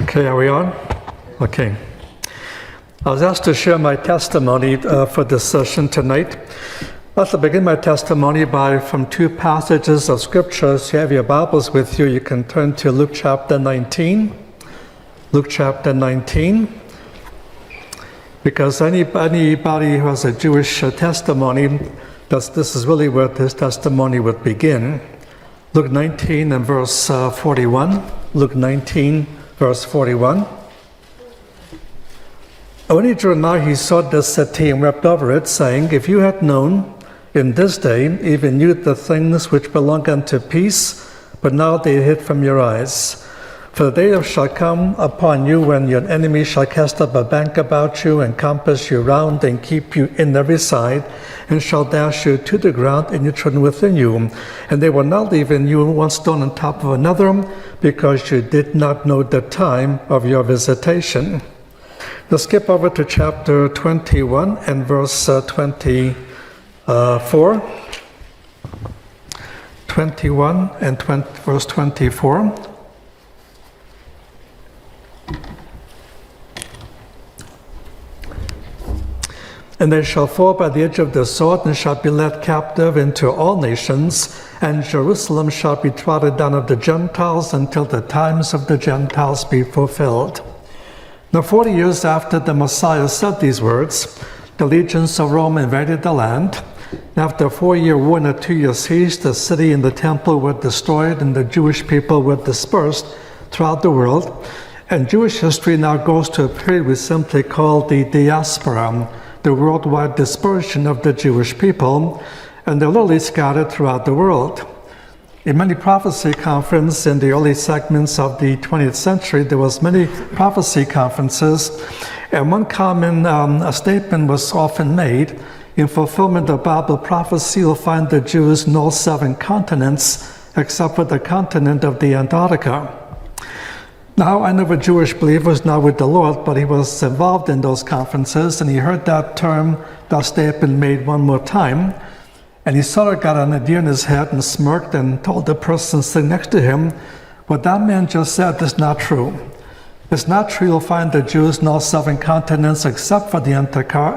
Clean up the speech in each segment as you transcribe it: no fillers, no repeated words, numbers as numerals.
Okay, are we on? Okay. I was asked to share my testimony for this session tonight. I'd like to begin my testimony from two passages of Scripture. If you have your Bibles with you, you can turn to Luke chapter 19. Luke chapter 19. Because anybody who has a Jewish testimony, this is really where this testimony would begin. Luke 19 and verse 41. Luke 19, verse 41. And when he drew nigh, he saw the city and wept over it, saying, If you had known in this day, even you, the things which belong unto peace, but now they hid from your eyes. For the day shall come upon you when your enemy shall cast up a bank about you and compass you round and keep you in every side, and shall dash you to the ground and your children within you. And they will not leave in you one stone on top of another, because you did not know the time of your visitation. Let's skip over to chapter 21 and verse 24. 21 and verse 24. And they shall fall by the edge of the sword, and shall be led captive into all nations, and Jerusalem shall be trodden down of the Gentiles until the times of the Gentiles be fulfilled. Now 40 years after the Messiah said these words, the legions of Rome invaded the land. After a 4-year war and a 2-year siege, the city and the temple were destroyed, and the Jewish people were dispersed throughout the world. And Jewish history now goes to a period we simply call the diaspora, the worldwide dispersion of the Jewish people, and they're literally scattered throughout the world. In many prophecy conferences in the early segments of the 20th century, there was many prophecy conferences, and one common statement was often made: in fulfillment of Bible prophecy, you'll find the Jews in all 7 continents, except for the continent of the Antarctica. Now, I know a Jewish believer is now with the Lord, but he was involved in those conferences, and he heard that statement made one more time, and he sort of got an idea in his head and smirked and told the person sitting next to him, what that man just said is not true. It's not true you'll find the Jews in all 7 continents except for the Antarctica.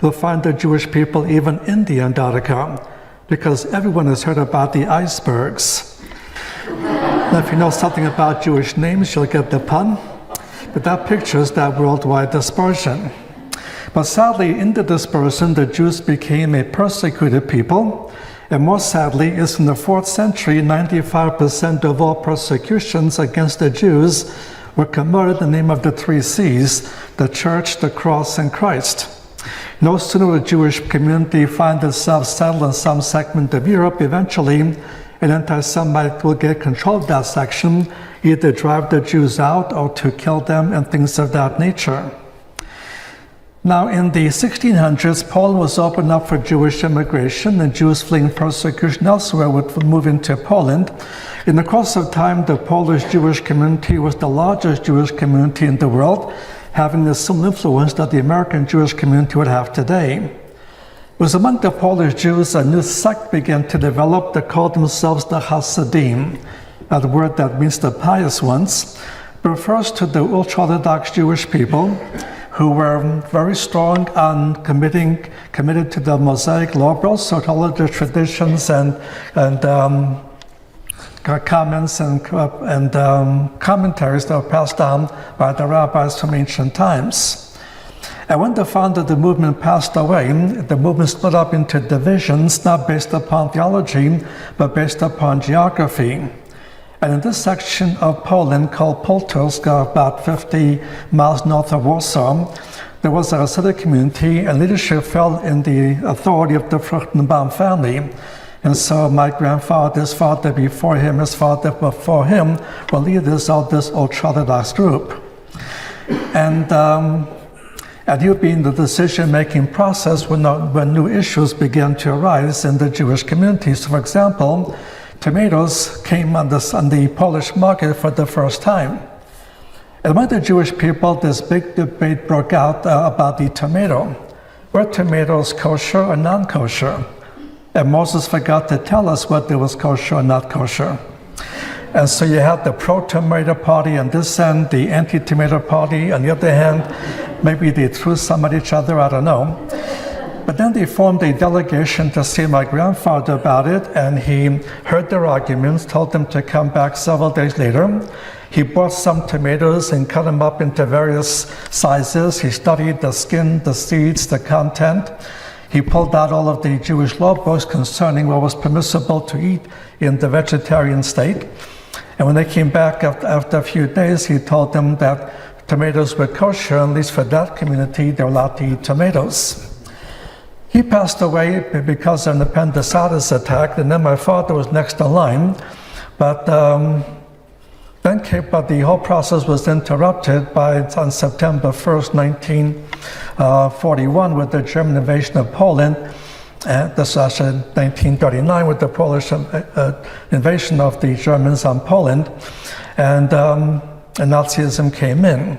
You'll find the Jewish people even in the Antarctica, because everyone has heard about the icebergs. Now, if you know something about Jewish names, you'll get the pun. But that pictures that worldwide dispersion. But sadly, in the dispersion, the Jews became a persecuted people. And more sadly, is in the 4th century, 95% of all persecutions against the Jews were committed in the name of the 3 C's, the Church, the Cross, and Christ. No sooner will the Jewish community find itself settled in some segment of Europe, eventually an anti-Semite will get control of that section, either drive the Jews out or to kill them and things of that nature. Now, in the 1600s, Poland was opened up for Jewish immigration, and Jews fleeing persecution elsewhere would move into Poland. In the course of time, the Polish Jewish community was the largest Jewish community in the world, having the similar influence that the American Jewish community would have today. It was among the Polish Jews a new sect began to develop that called themselves the Hasidim, a word that means the pious ones, but refers to the ultra-Orthodox Jewish people who were very strong on committed to the Mosaic law, but also to all of the traditions and comments and commentaries that were passed down by the rabbis from ancient times. And when the founder of the movement passed away, the movement split up into divisions, not based upon theology, but based upon geography. And in this section of Poland called Poltusk, about 50 miles north of Warsaw, there was a Hasidic community, and leadership fell in the authority of the Fruchtenbaum family. And so my grandfather, his father before him, his father before him, were leaders of this ultra-Orthodox group. And you being the decision-making process when new issues began to arise in the Jewish community. So, for example, tomatoes came on the Polish market for the first time. And among the Jewish people, this big debate broke out about the tomato. Were tomatoes kosher or non-kosher? And Moses forgot to tell us whether it was kosher or not kosher. And so you had the pro-tomato party on this end, the anti-tomato party on the other hand. Maybe they threw some at each other, I don't know. But then they formed a delegation to see my grandfather about it, and he heard their arguments, told them to come back several days later. He bought some tomatoes and cut them up into various sizes. He studied the skin, the seeds, the content. He pulled out all of the Jewish law books concerning what was permissible to eat in the vegetarian state. And when they came back after a few days, he told them that tomatoes were kosher, at least for that community, they're allowed to eat tomatoes. He passed away because of an appendicitis attack, and then my father was next in line. But the whole process was interrupted on September 1st, 1941, with the German invasion of Poland. This was in 1939 with the Polish invasion of the Germans on Poland, and Nazism came in.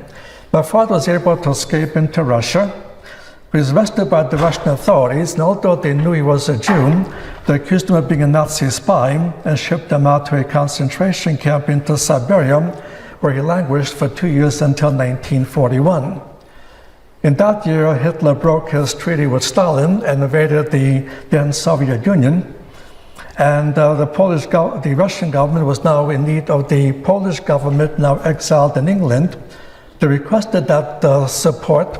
My father was able to escape into Russia. He was arrested by the Russian authorities, and although they knew he was a Jew, they accused him of being a Nazi spy and shipped him out to a concentration camp into Siberia, where he languished for 2 years until 1941. In that year, Hitler broke his treaty with Stalin and invaded the then Soviet Union. And the Russian government was now in need of the Polish government, now exiled in England. They requested that support,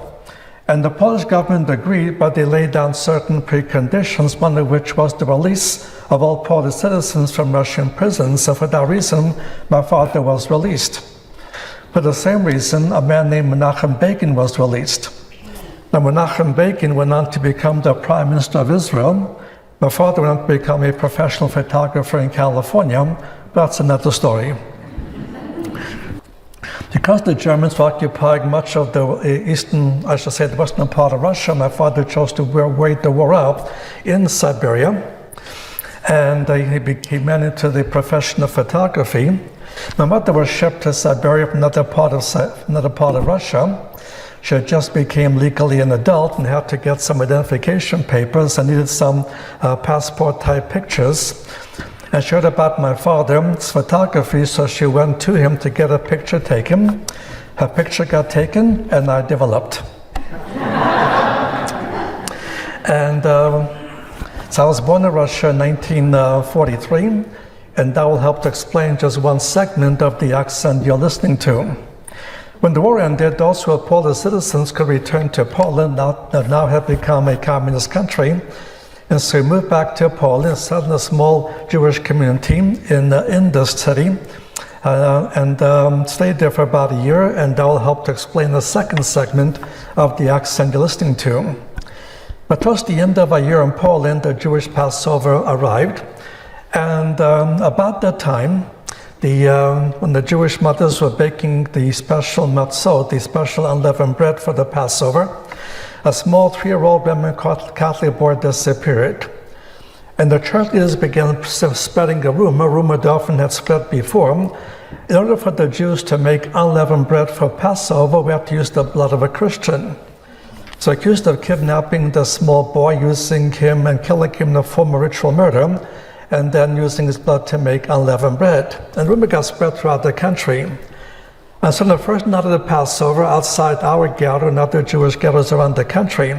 and the Polish government agreed, but they laid down certain preconditions, one of which was the release of all Polish citizens from Russian prisons. So for that reason, my father was released. For the same reason, a man named Menachem Begin was released. Now, Menachem Begin went on to become the Prime Minister of Israel. My father went on to become a professional photographer in California. That's another story. Because the Germans were occupying much of the the western part of Russia, my father chose to wait the war out in Siberia. And he went into the profession of photography. My mother was shipped to Siberia from another part of Russia. She had just became legally an adult and had to get some identification papers and needed some passport-type pictures. And she heard about my father's photography, so she went to him to get a picture taken. Her picture got taken, and I developed. And so I was born in Russia in 1943. And that will help to explain just one segment of the accent you're listening to. When the war ended, those who were Polish citizens could return to Poland, that now had become a communist country. And so we moved back to Poland, set in a small Jewish community in this city, and stayed there for about a year, and that will help to explain the second segment of the accent you're listening to. But towards the end of a year in Poland, the Jewish Passover arrived. And about that time, when the Jewish mothers were baking the special matzot, the special unleavened bread for the Passover, a small 3-year-old Roman Catholic boy disappeared. And the church leaders began spreading a rumor that often had spread before. In order for the Jews to make unleavened bread for Passover, we have to use the blood of a Christian. So accused of kidnapping the small boy, using him and killing him in a form of ritual murder, and then using his blood to make unleavened bread. And rumor got spread throughout the country. And so on the first night of the Passover, outside our ghetto and other Jewish ghettos around the country,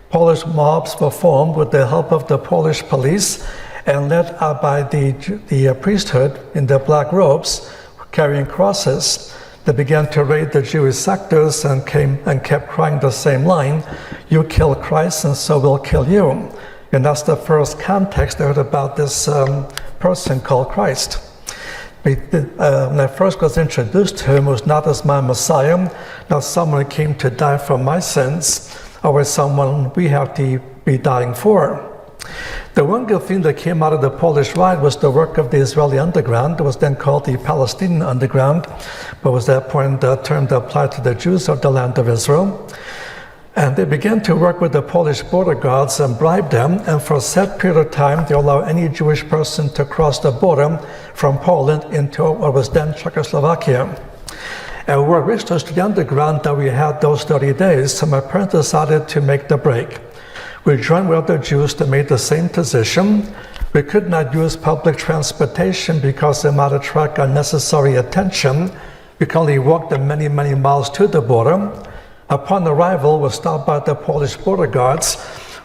Polish mobs were formed with the help of the Polish police and led by the priesthood in their black robes, carrying crosses. They began to raid the Jewish sectors and kept crying the same line, "You kill Christ, and so we'll kill you." And that's the first context I heard about this person called Christ. When I first was introduced to him, it was not as my Messiah, not someone who came to die for my sins, or someone we have to be dying for. The one good thing that came out of the Polish riot was the work of the Israeli underground. It was then called the Palestinian underground, but was at that point the term that applied to the Jews of the land of Israel. And they began to work with the Polish border guards and bribe them, and for a set period of time, they allowed any Jewish person to cross the border from Poland into what was then Czechoslovakia. And we were reached to the underground that we had those 30 days, so my parents decided to make the break. We joined with other Jews that made the same position. We could not use public transportation because it might attract unnecessary attention. We could only walk the many, many miles to the border. Upon arrival, we stopped by the Polish border guards.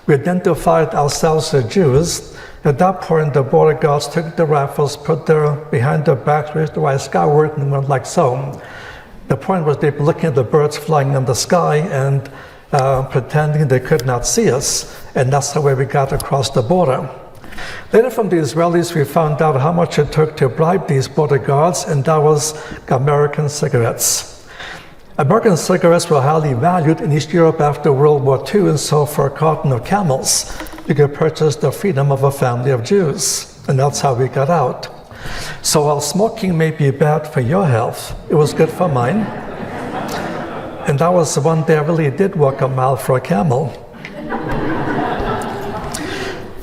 We identified ourselves as Jews. At that point, the border guards took the rifles, put them behind their backs, raised the right skyward, and went like so. The point was they were looking at the birds flying in the sky and pretending they could not see us, and that's the way we got across the border. Later from the Israelis, we found out how much it took to bribe these border guards, and that was American cigarettes. American cigarettes were highly valued in East Europe after World War II, and so for a carton of Camels, you could purchase the freedom of a family of Jews, and that's how we got out. So while smoking may be bad for your health, it was good for mine. And that was the one day I really did walk a mile for a camel.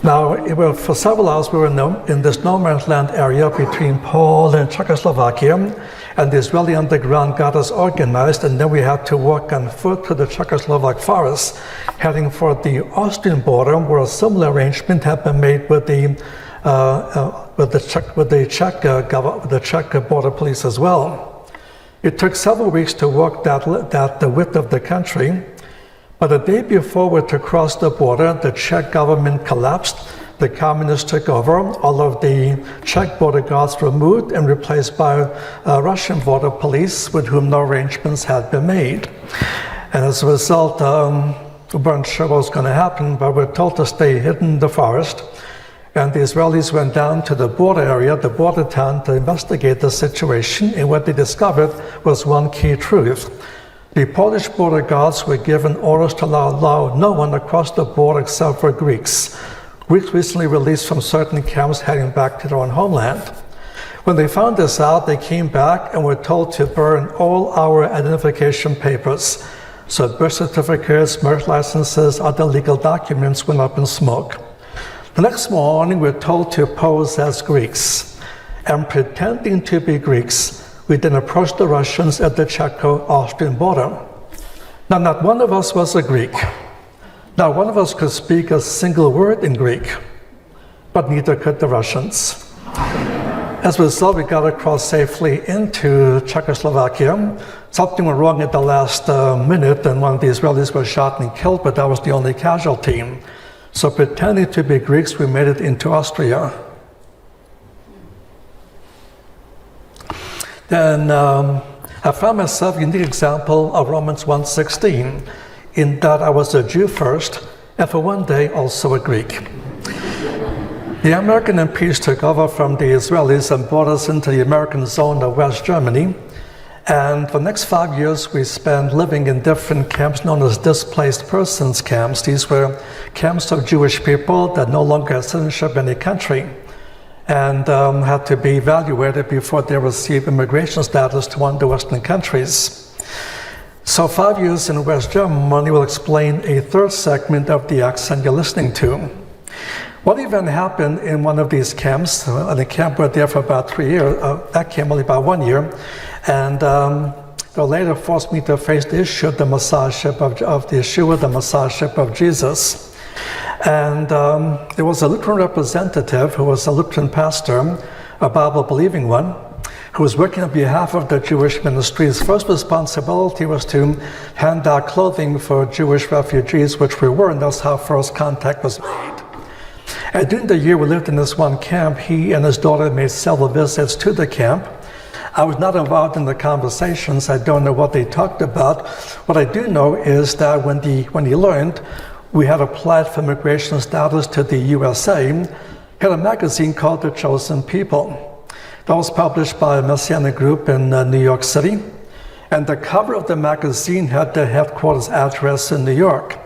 Now, for several hours, we were in this no man's land area between Poland and Czechoslovakia, and the Israeli underground got us organized, and then we had to walk on foot through the Czechoslovak forest, heading for the Austrian border, where a similar arrangement had been made with the Czech border police as well. It took several weeks to walk the width of the country. But the day before we were to cross the border, the Czech government collapsed, the communists took over, all of the Czech border guards were moved and replaced by Russian border police with whom no arrangements had been made. And as a result, we weren't sure what was going to happen, but we were told to stay hidden in the forest. And the Israelis went down to the border area, the border town, to investigate the situation, and what they discovered was one key truth. The Polish border guards were given orders to allow no one across the border except for Greeks. Greeks recently released from certain camps heading back to their own homeland. When they found this out, they came back and were told to burn all our identification papers. So birth certificates, marriage licenses, other legal documents went up in smoke. The next morning, we were told to pose as Greeks. And pretending to be Greeks, we then approached the Russians at the Czecho-Austrian border. Now, not one of us was a Greek. Not one of us could speak a single word in Greek, but neither could the Russians. As a result, we got across safely into Czechoslovakia. Something went wrong at the last minute, and one of the Israelis was shot and killed, but that was the only casualty. So pretending to be Greeks, we made it into Austria. Then I found myself a unique example of Romans 1:16, in that I was a Jew first, and for one day also a Greek. The American MPs took over from the Israelis and brought us into the American zone of West Germany. And for the next 5 years, we spent living in different camps known as displaced persons camps. These were camps of Jewish people that no longer had citizenship in any country and had to be evaluated before they received immigration status to one of the Western countries. So 5 years in West Germany will explain a third segment of the accent you're listening to. One event happened in one of these camps, and the camp were there for about 3 years, that camp only about 1 year, and they'll later forced me to face the issue of the Messiahship of the Yeshua, the Messiahship of Jesus. And there was a Lutheran representative who was a Lutheran pastor, a Bible-believing one, who was working on behalf of the Jewish ministry. His first responsibility was to hand out clothing for Jewish refugees, which we were, and that's how first contact was made. And during the year we lived in this one camp, he and his daughter made several visits to the camp. I was not involved in the conversations. I don't know what they talked about. What I do know is that when he learned we had applied for immigration status to the USA, he had a magazine called The Chosen People. That was published by a Messianic group in New York City. And the cover of the magazine had the headquarters address in New York.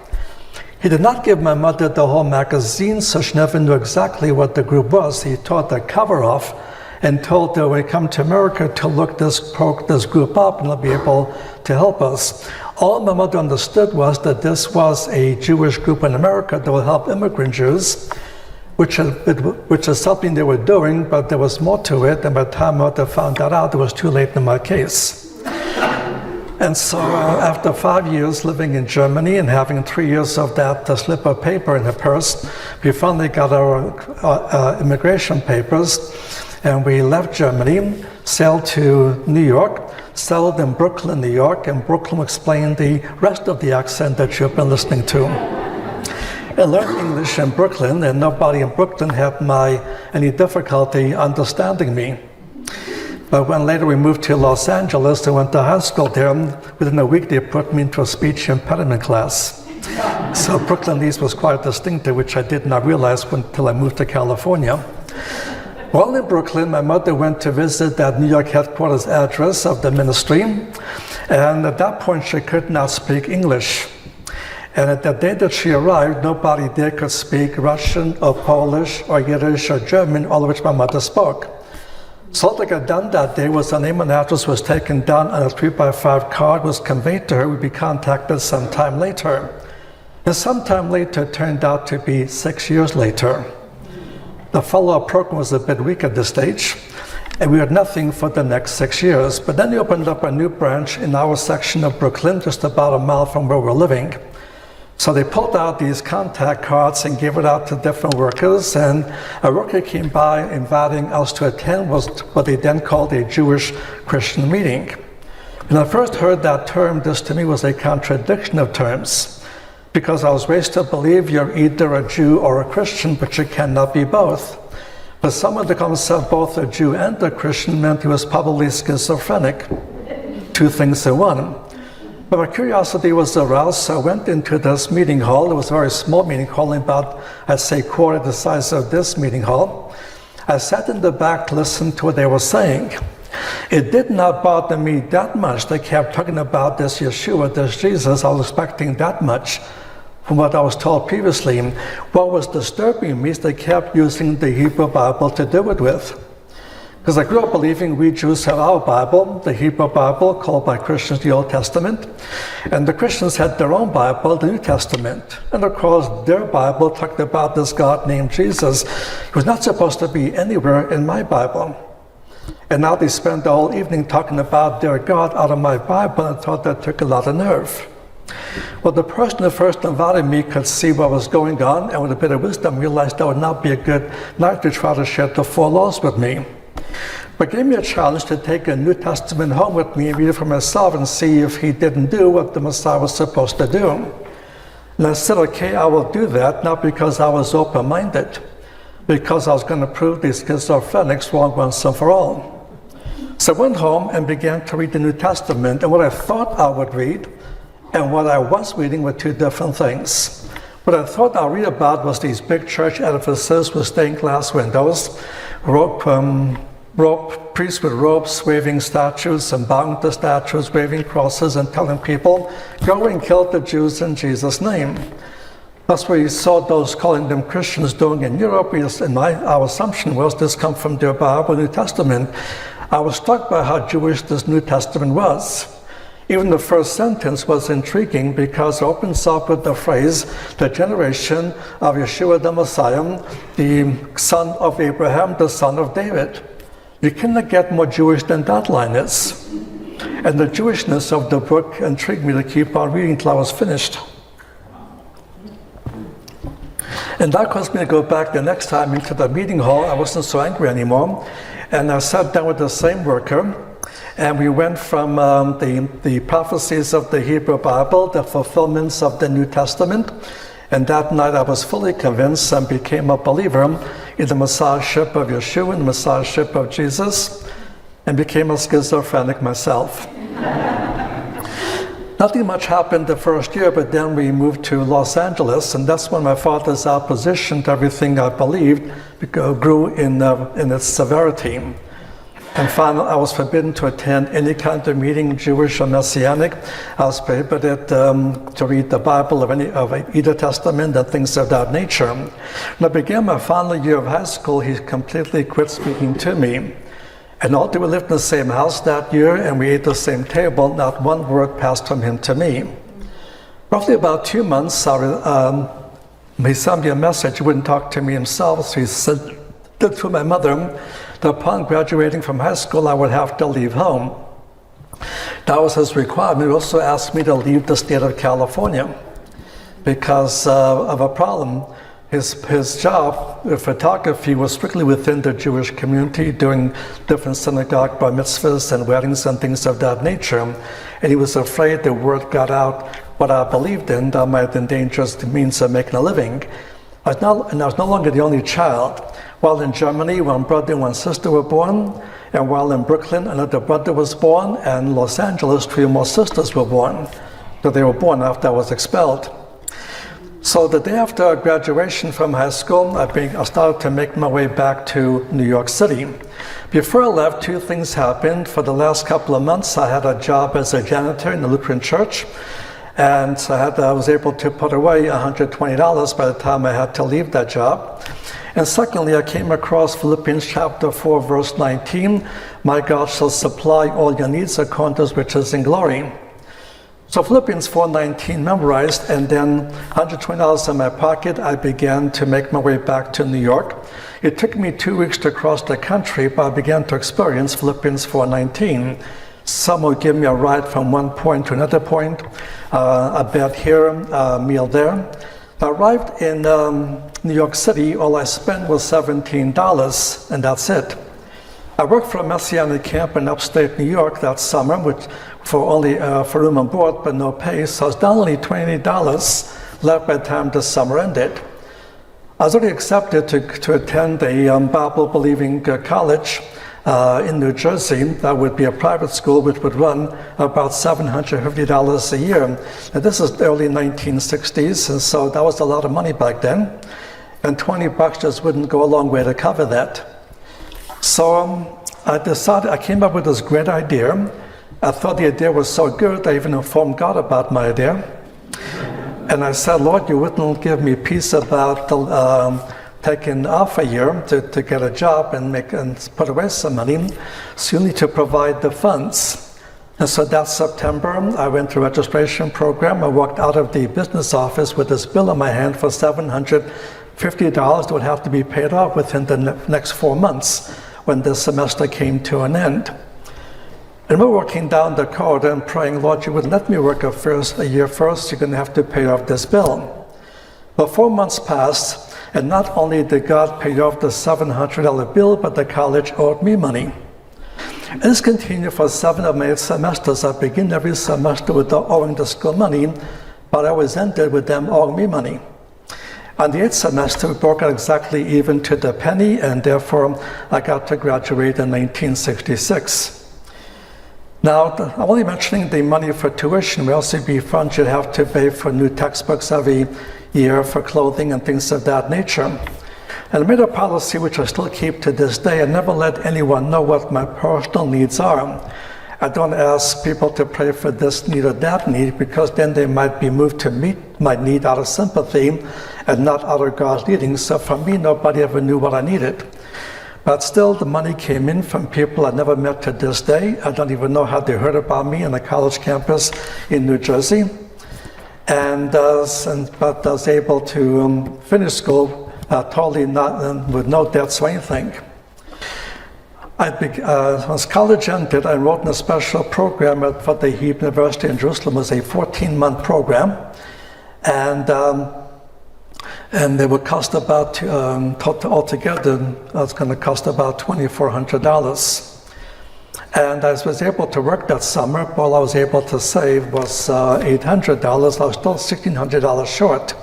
He did not give my mother the whole magazine, so she never knew exactly what the group was. He tore the cover off and told her when we come to America to look this group up and they'll be able to help us. All my mother understood was that this was a Jewish group in America that will help immigrant Jews, which is something they were doing, but there was more to it, and by the time my mother found that out, it was too late in my case. And so after 5 years living in Germany and having 3 years of that slip of paper in the purse, we finally got our immigration papers, and we left Germany, sailed to New York, settled in Brooklyn, New York, and Brooklyn explained the rest of the accent that you've been listening to. I learned English in Brooklyn, and nobody in Brooklyn had any difficulty understanding me. But when later we moved to Los Angeles and went to high school there, within a week they put me into a speech impediment class. So Brooklynese was quite distinctive, which I did not realize until I moved to California. While in Brooklyn, my mother went to visit that New York headquarters address of the ministry, and at that point she could not speak English. And at the day that she arrived, nobody there could speak Russian or Polish or Yiddish or German, all of which my mother spoke. So all that got done that day was the name and address was taken down on a 3x5 card, was conveyed to her. We'd be contacted sometime later. And sometime later turned out to be 6 years later. The follow-up program was a bit weak at this stage, and we had nothing for the next 6 years. But then we opened up a new branch in our section of Brooklyn, just about a mile from where we're living. So they pulled out these contact cards and gave it out to different workers, and a worker came by inviting us to attend what they then called a Jewish Christian meeting. When I first heard that term, this to me was a contradiction of terms, because I was raised to believe you're either a Jew or a Christian, but you cannot be both. But someone to call himself both a Jew and a Christian meant he was probably schizophrenic, two things in one. But my curiosity was aroused, so I went into this meeting hall. It was a very small meeting hall, about, I'd say, quarter the size of this meeting hall. I sat in the back to listen to what they were saying. It did not bother me that much. They kept talking about this Yeshua, this Jesus. I was expecting that much from what I was told previously. What was disturbing me is they kept using the Hebrew Bible to do it with. Because I grew up believing we Jews have our Bible, the Hebrew Bible, called by Christians the Old Testament, and the Christians had their own Bible, the New Testament. And of course, their Bible talked about this God named Jesus, who was not supposed to be anywhere in my Bible. And now they spend the whole evening talking about their God out of my Bible, and I thought that took a lot of nerve. Well, the person who first invited me could see what was going on, and with a bit of wisdom realized that would not be a good night to try to share the four laws with me. But gave me a challenge to take a New Testament home with me and read it for myself and see if he didn't do what the Messiah was supposed to do. And I said, okay, I will do that, not because I was open-minded, because I was going to prove these schizophrenics wrong once and for all. So I went home and began to read the New Testament, and what I thought I would read and what I was reading were two different things. What I thought I'd read about was these big church edifices with stained glass windows, priests with robes waving statues and bowing to statues, waving crosses and telling people, go and kill the Jews in Jesus' name. That's what we saw those calling them Christians doing in Europe, and our assumption was this come from their Bible, New Testament. I was struck by how Jewish this New Testament was. Even the first sentence was intriguing because it opens up with the phrase, the generation of Yeshua the Messiah, the son of Abraham, the son of David. You cannot get more Jewish than that line is. And the Jewishness of the book intrigued me to keep on reading till I was finished. And that caused me to go back the next time into the meeting hall. I wasn't so angry anymore. And I sat down with the same worker, and we went from the prophecies of the Hebrew Bible, the fulfillments of the New Testament. And that night I was fully convinced and became a believer in the Messiahship of Yeshua and the Messiahship of Jesus, and became a schizophrenic myself. Nothing much happened the first year, but then we moved to Los Angeles, and that's when my father's opposition to everything I believed grew in its severity. And finally, I was forbidden to attend any kind of meeting, Jewish or Messianic. I was prohibited to read the Bible of either Testament and things of that nature. When I began my final year of high school, he completely quit speaking to me. And although we lived in the same house that year and we ate the same table, not one word passed from him to me. Roughly about 2 months, he sent me a message. He wouldn't talk to me himself, so he sent it to my mother that upon graduating from high school, I would have to leave home. That was his requirement. He also asked me to leave the state of California because of a problem. His job, photography, was strictly within the Jewish community, doing different synagogue bar mitzvahs and weddings and things of that nature. And he was afraid the word got out what I believed in, that might endanger the means of making a living. I was no longer the only child. While in Germany, one brother and one sister were born, and while in Brooklyn, another brother was born, and in Los Angeles, 3 more sisters were born. So they were born after I was expelled. So the day after graduation from high school, I started to make my way back to New York City. Before I left, 2 things happened. For the last couple of months, I had a job as a janitor in the Lutheran church, and I was able to put away $120 by the time I had to leave that job. And secondly, I came across Philippians chapter 4, verse 19, "My God shall supply all your needs according to his riches in glory." So Philippians 4:19 memorized, and then $120 in my pocket, I began to make my way back to New York. It took me 2 weeks to cross the country, but I began to experience Philippians 4:19. Some would give me a ride from one point to another point, a bed here, a meal there. I arrived in New York City. All I spent was $17, and that's it. I worked for a Messianic camp in upstate New York that summer, which for room and board, but no pay. So I was down only $20 left by the time the summer ended. I was already accepted to attend a Bible-believing college in New Jersey. That would be a private school, which would run about $750 a year. And this is the early 1960s, and so that was a lot of money back then. And $20 just wouldn't go a long way to cover that. So I came up with this great idea. I thought the idea was so good, I even informed God about my idea. And I said, "Lord, you wouldn't give me peace about taking off a year to get a job and put away some money, so you need to provide the funds." And so that September, I went through a registration program. I walked out of the business office with this bill in my hand for $750 that would have to be paid off within the next 4 months when the semester came to an end. And we're walking down the corridor and praying, "Lord, you would let me work a year first, you're going to have to pay off this bill." But 4 months passed, and not only did God pay off the $700 bill, but the college owed me money. And this continued for 7 of my 8 semesters. I began every semester with owing the school money, but I always ended with them owing me money. On the 8th semester, we broke out exactly even to the penny, and therefore I got to graduate in 1966. Now, I'm only mentioning the money for tuition. We also be funds you'd have to pay for new textbooks every year, for clothing and things of that nature. And I made a policy, which I still keep to this day. I never let anyone know what my personal needs are. I don't ask people to pray for this need or that need, because then they might be moved to meet my need out of sympathy and not out of God's leading. So for me, nobody ever knew what I needed. But still, the money came in from people I never met to this day. I don't even know how they heard about me on a college campus in New Jersey. But I was able to finish school totally with no debts or anything. Once college ended, I enrolled in a special program for the Hebrew University in Jerusalem. It was a 14-month program, and they would cost about, altogether, it's going to cost about $2,400. And I was able to work that summer. All I was able to save was $800. I was still $1,600 short.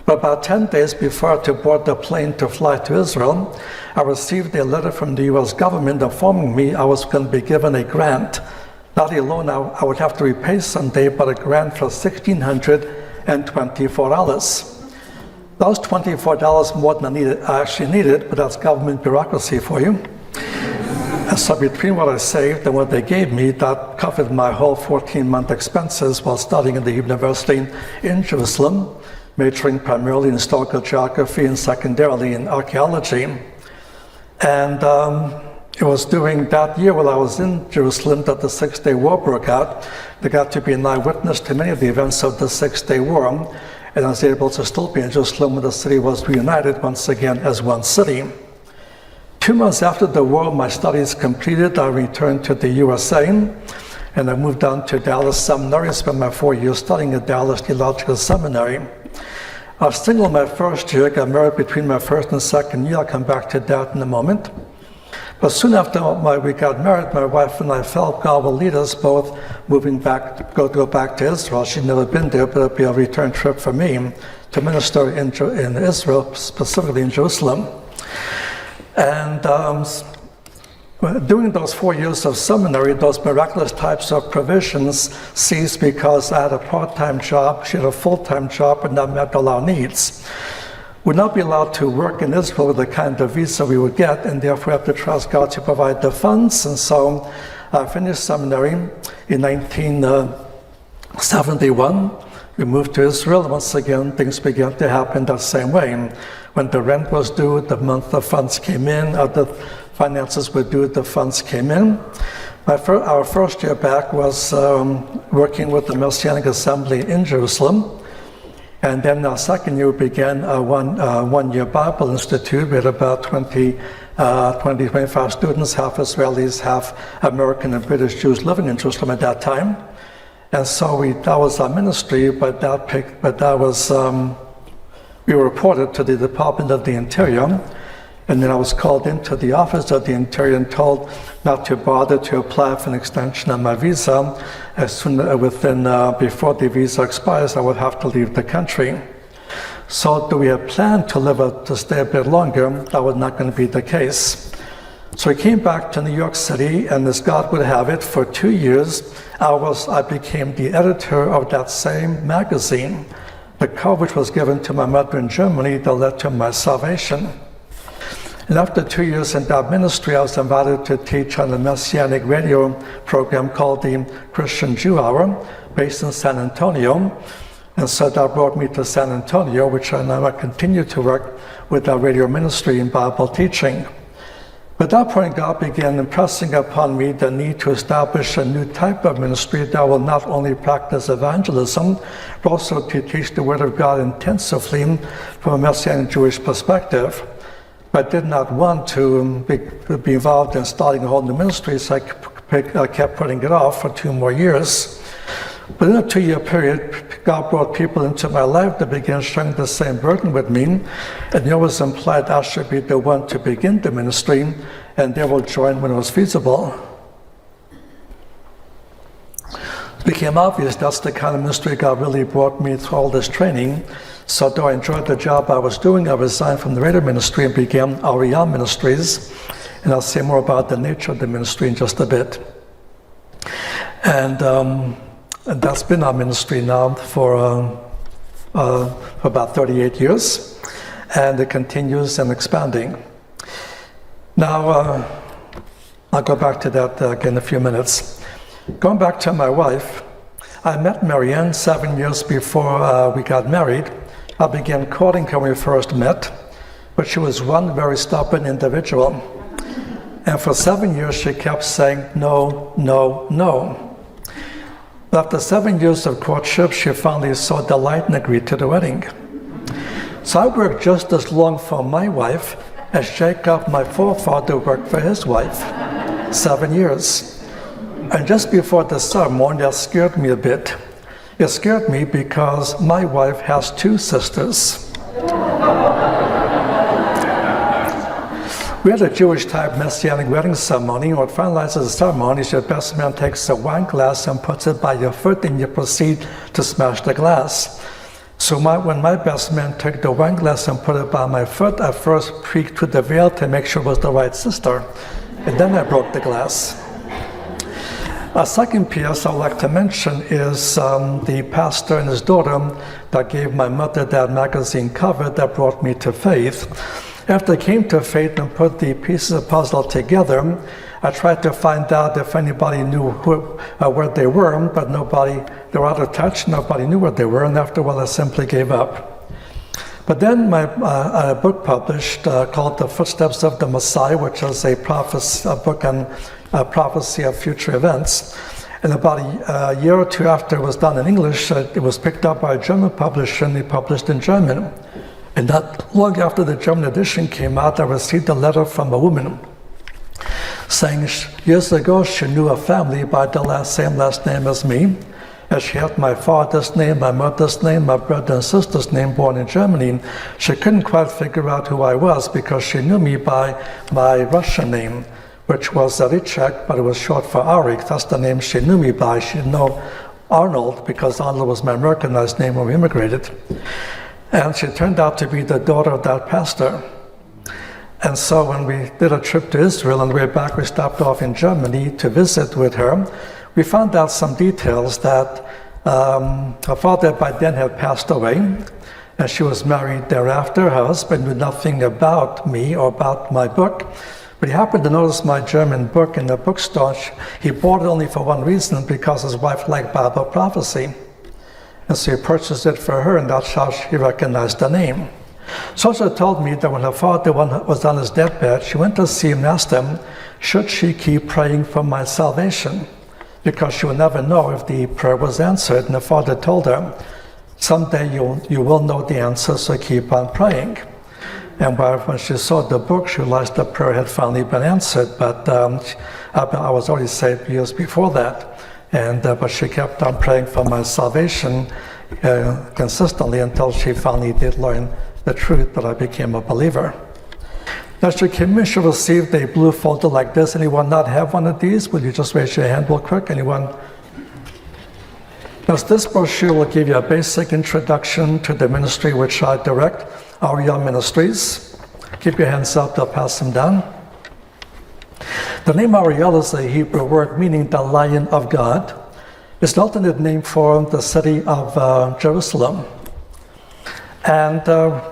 But about 10 days before I had to board the plane to fly to Israel, I received a letter from the U.S. government informing me I was going to be given a grant. Not a loan I would have to repay someday, but a grant for $1,624. That was $24 more than I actually needed, but that's government bureaucracy for you. And so between what I saved and what they gave me, that covered my whole 14-month expenses while studying at the University in Jerusalem, majoring primarily in historical geography and secondarily in archaeology. And it was during that year while I was in Jerusalem that the Six-Day War broke out. I got to be an eyewitness to many of the events of the Six-Day War, and I was able to still be in Jerusalem when the city was reunited once again as one city. 2 months after the war, my studies completed, I returned to the USA, and I moved down to Dallas Seminary and spent my 4 years studying at Dallas Theological Seminary. I was single my first year, got married between my first and second year. I'll come back to that in a moment. But soon after we got married, my wife and I felt God will lead us both moving back, go back to Israel. She'd never been there, but it'd be a return trip for me to minister in Israel, specifically in Jerusalem. And during those 4 years of seminary, those miraculous types of provisions ceased because I had a part-time job, she had a full-time job, and that met all our needs. Would not be allowed to work in Israel with the kind of visa we would get, and therefore have to trust God to provide the funds. And so I finished seminary in 1971. We moved to Israel, and once again, things began to happen that same way. When the rent was due, the month the funds came in, the finances were due, the funds came in. Our first year back was working with the Messianic Assembly in Jerusalem. And then our second year we began a one-year Bible Institute with about 25 students, half Israelis, half American and British Jews living in Jerusalem at that time. And so that was our ministry, but we were reported to the Department of the Interior. And then I was called into the Office of the Interior and told not to bother to apply for an extension of my visa. Before the visa expires, I would have to leave the country. So we had planned to stay a bit longer. That was not going to be the case. So I came back to New York City, and as God would have it, for 2 years, I became the editor of that same magazine, the coverage was given to my mother in Germany that led to my salvation. And after 2 years in that ministry, I was invited to teach on a Messianic radio program called the Christian Jew Hour, based in San Antonio. And so that brought me to San Antonio, which I now continue to work with our radio ministry in Bible teaching. At that point, God began impressing upon me the need to establish a new type of ministry that will not only practice evangelism, but also to teach the Word of God intensively from a Messianic Jewish perspective. But did not want to be involved in starting a whole new ministry, so I kept putting it off for 2 more years. But in a 2-year period, God brought people into my life that began sharing the same burden with me, and it always implied I should be the one to begin the ministry, and they will join when it was feasible. It became obvious that's the kind of ministry God really brought me through all this training. So though I enjoyed the job I was doing, I resigned from the radio ministry and began Ariel Ministries, and I'll say more about the nature of the ministry in just a bit. And that's been our ministry now for about 38 years, and it continues and expanding. Now, I'll go back to that again in a few minutes. Going back to my wife, I met Marianne 7 years before we got married. I began courting her when we first met, but she was one very stubborn individual. And for 7 years, she kept saying no, no, no. After 7 years of courtship, she finally saw the light and agreed to the wedding. So I worked just as long for my wife as Jacob, my forefather, worked for his wife, 7 years. And just before the ceremony, that scared me a bit. It scared me because my wife has 2 sisters. We had a Jewish-type Messianic wedding ceremony. What finalizes the ceremony is your best man takes a wine glass and puts it by your foot, and you proceed to smash the glass. So when my best man took the wine glass and put it by my foot, I first peeked through the veil to make sure it was the right sister, and then I broke the glass. A second piece I'd like to mention is the pastor and his daughter that gave my mother that magazine cover that brought me to faith. After I came to faith and put the pieces of puzzle together, I tried to find out if anybody knew where they were, but they were out of touch, nobody knew where they were, and after a while I simply gave up. But then a book published called The Footsteps of the Messiah, which is a book on prophecy of future events. And about a year or 2 after it was done in English, it was picked up by a German publisher, and they published in German. And not long after the German edition came out, I received a letter from a woman saying years ago she knew a family by the same last name as me, as she had my father's name, my mother's name, my brother and sister's name born in Germany. She couldn't quite figure out who I was because she knew me by my Russian name, which was Arichek, but it was short for Arik. That's the name she knew me by. She didn't know Arnold because Arnold was my Americanized name when we immigrated. And she turned out to be the daughter of that pastor. And so when we did a trip to Israel and we were back, we stopped off in Germany to visit with her. We found out some details that her father by then had passed away, and she was married thereafter. Her husband knew nothing about me or about my book, but he happened to notice my German book in the bookstore. He bought it only for one reason, because his wife liked Bible prophecy. And so he purchased it for her, and that's how she recognized the name. So she told me that when her father was on his deathbed, she went to see him and asked him, should she keep praying for my salvation? Because she would never know if the prayer was answered. And the father told her, someday you will know the answer, so keep on praying. And when she saw the book, she realized the prayer had finally been answered. But I was already saved years before that. But she kept on praying for my salvation consistently until she finally did learn the truth that I became a believer. As you came in, she received a blue folder like this. Anyone not have one of these? Will you just raise your hand real quick? Anyone? Now, this brochure will give you a basic introduction to the ministry which I direct, Ariel Ministries. Keep your hands up, they'll pass them down. The name Ariel is a Hebrew word meaning the Lion of God. It's an alternate name for the city of Jerusalem. And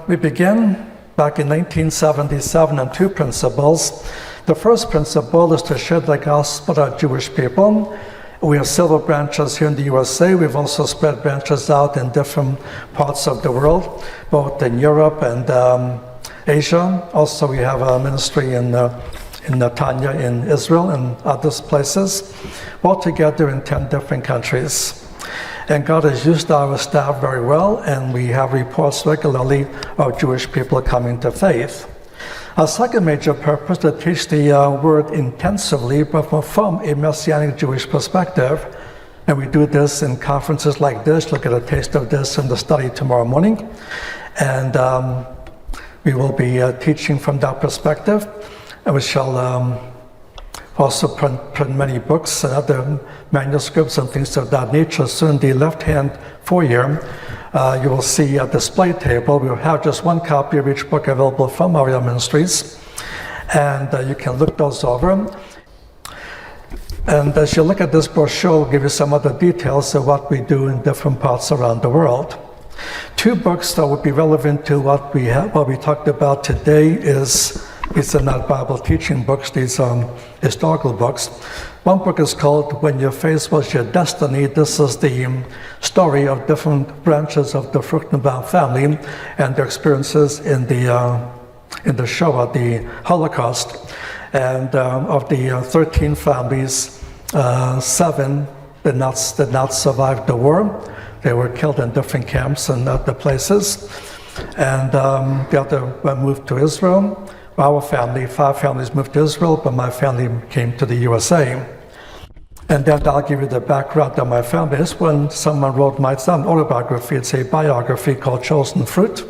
we began back in 1977 on two principles. The first principle is to share the gospel to Jewish people. We have several branches here in the USA. We've also spread branches out in different parts of the world, both in Europe and Asia. Also, we have a ministry in Netanya in Israel and other places, altogether in 10 different countries. And God has used our staff very well, and we have reports regularly of Jewish people coming to faith. Our second major purpose is to teach the word intensively, but from a Messianic Jewish perspective. And we do this in conferences like this. Look at a taste of this in the study tomorrow morning. And we will be teaching from that perspective. And we shall also print many books and other manuscripts and things of that nature. So in the left-hand foyer, you will see a display table. We'll have just one copy of each book available from Ariel Ministries, and you can look those over. And as you look at this brochure, we'll give you some other details of what we do in different parts around the world. Two books that would be relevant to what we talked about today these are not Bible teaching books, these are historical books. One book is called When Your Faith Was Your Destiny. This is the story of different branches of the Fruchtenbaum family and their experiences in the Shoah, the Holocaust. And of the 13 families, 7 did not survive the war. They were killed in different camps and other places. And the other moved to Israel. Our family, 5 families moved to Israel, but my family came to the USA. And then I'll give you the background of my family. This one, someone wrote my son autobiography. It's a biography called Chosen Fruit.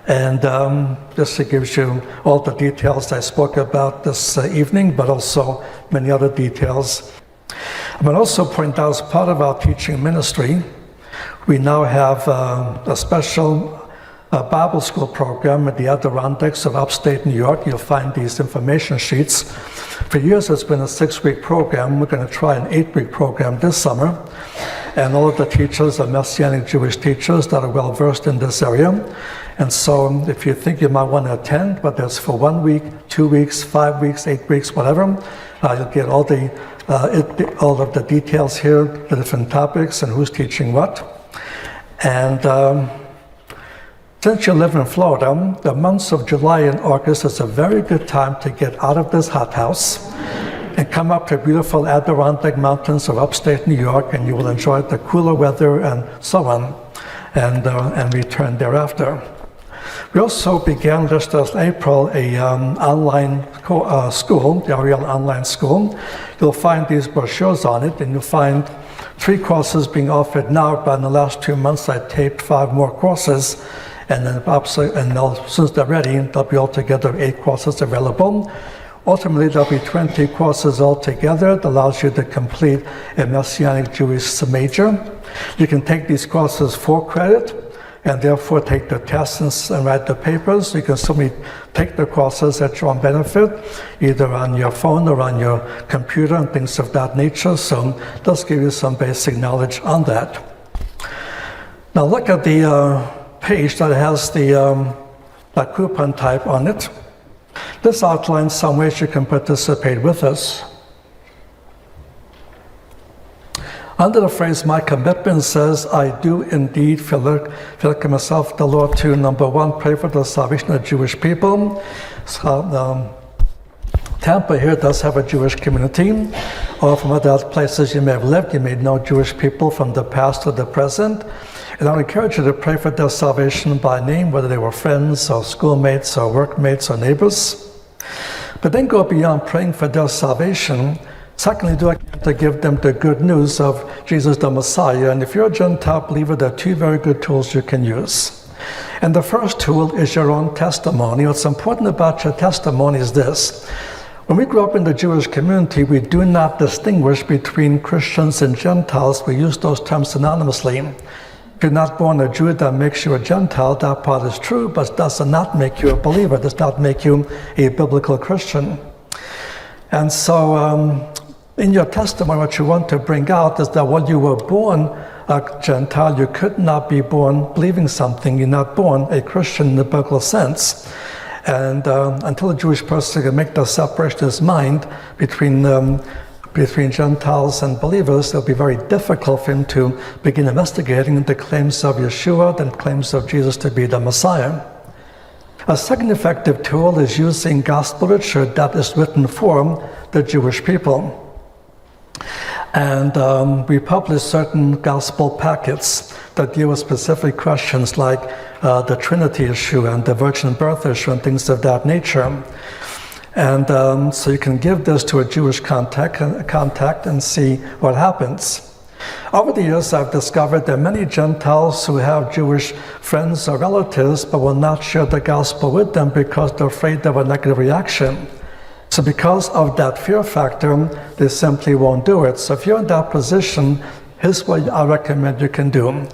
And this gives you all the details I spoke about this evening, but also many other details. I would also point out, as part of our teaching ministry, we now have a special Bible school program at the Adirondacks of upstate New York. You'll find these information sheets. For years, it's been a 6-week program. We're going to try an 8-week program this summer. And all of the teachers are Messianic Jewish teachers that are well-versed in this area. And so if you think you might want to attend, whether it's for 1 week, 2 weeks, 5 weeks, 8 weeks, whatever, you'll get all of the details here, the different topics and who's teaching what. And since you live in Florida, the months of July and August is a very good time to get out of this hothouse and come up to beautiful Adirondack Mountains of upstate New York, and you will enjoy the cooler weather and so on, and return thereafter. We also began just last April a online school, the Ariel Online School. You'll find these brochures on it, and you'll find 3 courses being offered now, but in the last 2 months I taped 5 more courses, and then as soon as they're ready, there'll be altogether 8 courses available. Ultimately, there'll be 20 courses altogether that allows you to complete a Messianic Jewish major. You can take these courses for credit, and therefore take the tests and write the papers. You can simply take the courses at your own benefit, either on your phone or on your computer and things of that nature. So let's give you some basic knowledge on that. Now look at the page that has the coupon type on it. This outlines some ways you can participate with us. Under the phrase, my commitment says, I do indeed feel like myself the Lord to, number 1, pray for the salvation of the Jewish people. So, Tampa here does have a Jewish community, or from other places you may have lived, you may know Jewish people from the past or the present. And I would encourage you to pray for their salvation by name, whether they were friends or schoolmates or workmates or neighbors. But then go beyond praying for their salvation. Secondly, do I get to give them the good news of Jesus the Messiah? And if you're a Gentile believer, there are 2 very good tools you can use. And the first tool is your own testimony. What's important about your testimony is this. When we grew up in the Jewish community, we do not distinguish between Christians and Gentiles. We use those terms synonymously. If you're not born a Jew, that makes you a Gentile. That part is true, but does not make you a believer. Does not make you a biblical Christian. And so, in your testimony, what you want to bring out is that when you were born a Gentile, you could not be born believing something. You're not born a Christian in the biblical sense. And until a Jewish person can make the separation in his mind between Gentiles and believers, it'll be very difficult for him to begin investigating the claims of Yeshua and claims of Jesus to be the Messiah. A second effective tool is using gospel literature that is written for the Jewish people. And we publish certain gospel packets that deal with specific questions like the Trinity issue and the virgin birth issue and things of that nature. And so you can give this to a Jewish contact and see what happens. Over the years, I've discovered there are many Gentiles who have Jewish friends or relatives but will not share the gospel with them because they're afraid of a negative reaction. So because of that fear factor, they simply won't do it. So if you're in that position, here's what I recommend you can do.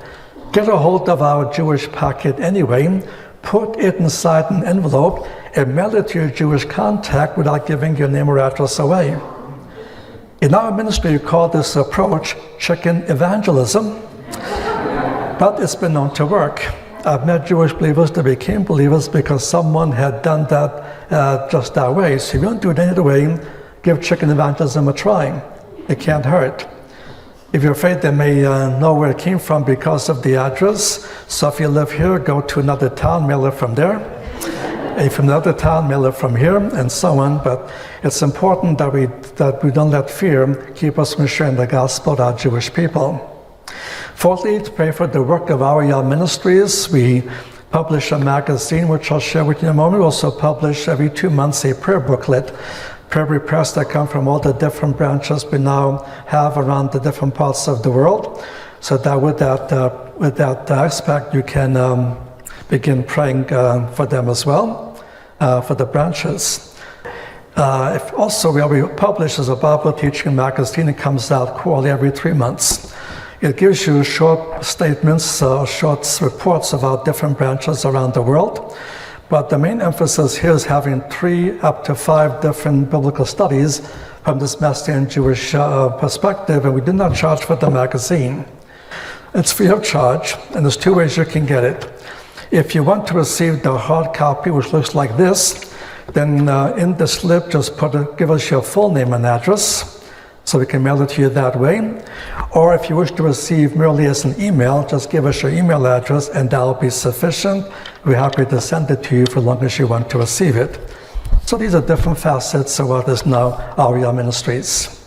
Get a hold of our Jewish packet anyway, put it inside an envelope, and mail it to your Jewish contact without giving your name or address away. In our ministry, we call this approach chicken evangelism, but it's been known to work. I've met Jewish believers that became believers because someone had done that just that way. So if you don't do it any other way, give chicken evangelism a try. It can't hurt. If you're afraid they may know where it came from because of the address, so if you live here, go to another town, mail it from there. If from another town, mail it from here, and so on. But it's important that we don't let fear keep us from sharing the gospel to our Jewish people. Fourthly, to pray for the work of Ariel Ministries. We publish a magazine, which I'll share with you in a moment. We also publish every 2 months a prayer booklet, prayer requests that come from all the different branches we now have around the different parts of the world. So that with that aspect, you can begin praying for them as well, for the branches. Also, we publish as a Bible teaching magazine. It comes out quarterly every 3 months. It gives you short statements, short reports about different branches around the world. But the main emphasis here is having 3 up to 5 different biblical studies from this Messianic Jewish perspective, and we do not charge for the magazine. It's free of charge, and there's 2 ways you can get it. If you want to receive the hard copy, which looks like this, then in the slip, just give us your full name and address, so we can mail it to you that way. Or if you wish to receive merely as an email, just give us your email address and that will be sufficient. We're happy to send it to you for as long as you want to receive it. So these are different facets of what is now Ariel Ministries.